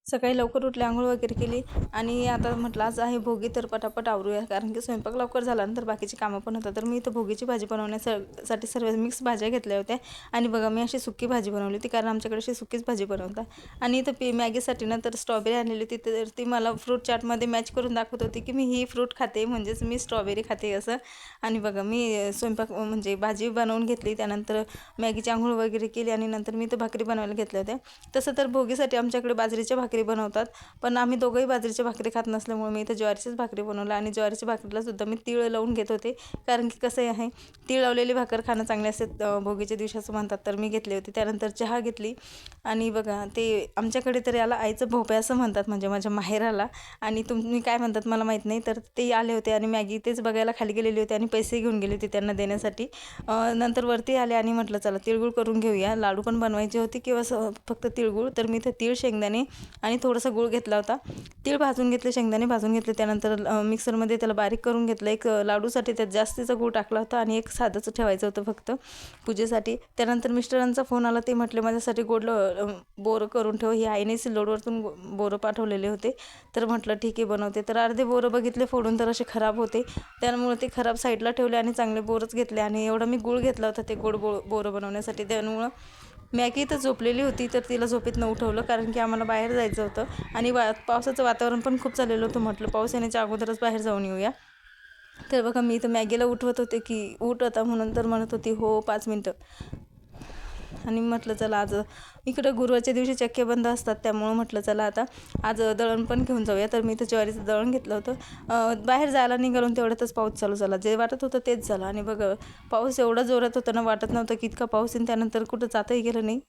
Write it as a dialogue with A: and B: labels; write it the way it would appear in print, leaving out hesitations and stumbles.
A: सकाळी लवकर उठले, अंघोळ वगैरे केली आणि आता म्हटलं आज आहे भोगी तर पटापट आवरूया, कारण की स्वयंपाक लवकर झाला नंतर बाकीची कामं पण होतात. तर मी इथं भोगीची भाजी बनवण्यासाठी सर्व मिक्स भाज्या घेतल्या होत्या आणि बघा मी अशी सुकी भाजी बनवली होती, कारण आमच्याकडे अशी सुकीच भाजी बनवतात. आणि इथं मॅगीसाठी ना तर स्ट्रॉबेरी आणलेली होती, तर ती मला फ्रूट चाटमध्ये मॅच करून दाखवत होती की मी ही फ्रूट खाते, म्हणजेच मी स्ट्रॉबेरी खाते असं. आणि बघा मी स्वयंपाक म्हणजे भाजी बनवून घेतली, त्यानंतर मॅगीची आंघोळ वगैरे केली आणि नंतर मी इथं भाकरी बनवायला घेतल्या होत्या. तसं तर भोगीसाठी आमच्याकडे बाजरीच्या भाकरी बनवतात, पण आम्ही दोघंही बाजरीच्या भाकरी खात नसल्यामुळे मी इथं ज्वारीचीच भाकरी बनवलं. आणि ज्वारीच्या भाकरीला सुद्धा मी तीळ लावून घेत होते, कारण की कसं आहे तीळ लावलेली भाकर खाणं चांगले असते भोगीच्या दिवशी असं म्हणतात. तर मी घेतली होती, त्यानंतर चहा घेतली. आणि बघा ते आमच्याकडे तर याला आईचं भोपळा असं म्हणतात, म्हणजे माझ्या माहेराला. आणि तुम्ही काय म्हणतात मला माहीत नाही. तर ते आले होते आणि मॅगी तेच बघायला खाली गेलेली होती आणि पैसे घेऊन गेले होते त्यांना देण्यासाठी. नंतर वरती आले आणि म्हटलं चला तिळगुळ करून घेऊया, लाडू पण बनवायचे होते किंवा फक्त तिळगुळ. तर मी इथे तीळ, शेंगदाणे आणि थोडासा गूळ घेतला होता. तीळ भाजून घेतले, शेंगदाणे भाजून घेतले, त्यानंतर मिक्सरमध्ये त्याला बारीक करून घेतलं. एक लाडूसाठी त्यात जास्तीचा गूळ टाकला होता आणि एक साधंच ठेवायचं होतं फक्त पूजेसाठी. त्यानंतर मिस्टरांचा फोन आला, ते म्हटले माझ्यासाठी गोड बोरं करून ठेव, ही आईने सिल्लोडवरतून बोरं पाठवलेले होते. तर म्हटलं ठीक आहे बनवते. तर अर्धे बोरं बघितले फोडून तर असे खराब होते, त्यामुळे ते खराब साईडला ठेवले आणि चांगले बोरच घेतले. आणि एवढा मी गूळ घेतला होता ते गोड बोरं बनवण्यासाठी. त्यामुळं मॅगी तर झोपलेली होती, तर तिला झोपेतनं उठवलं, कारण की आम्हाला बाहेर जायचं होतं आणि पावसाचं वातावरण पण खूप चाललेलं होतं. म्हटलं पाऊस येण्याच्या अगोदरच बाहेर जाऊन येऊया. तर बघा मी इथं मॅगीला उठवत होते की उठ आता म्हणून, तर म्हणत होती हो 5 मिनटं. आणि म्हटलं चला आज इकडं गुरुवारच्या दिवशी चक्के बंद असतात, त्यामुळं म्हटलं चला आता आज दळण पण घेऊन जाऊया. तर मी इथं ज्वारीचं दळण घेतलं होतं. बाहेर जायला निघालो तेवढ्यातच पाऊस चालू झाला. जे वाटत होतं तेच झालं. आणि बघा पाऊस एवढा जोरात होता ना, वाटत नव्हतं की इतका पाऊस येईल. त्यानंतर कुठं जाताही गेलं नाही.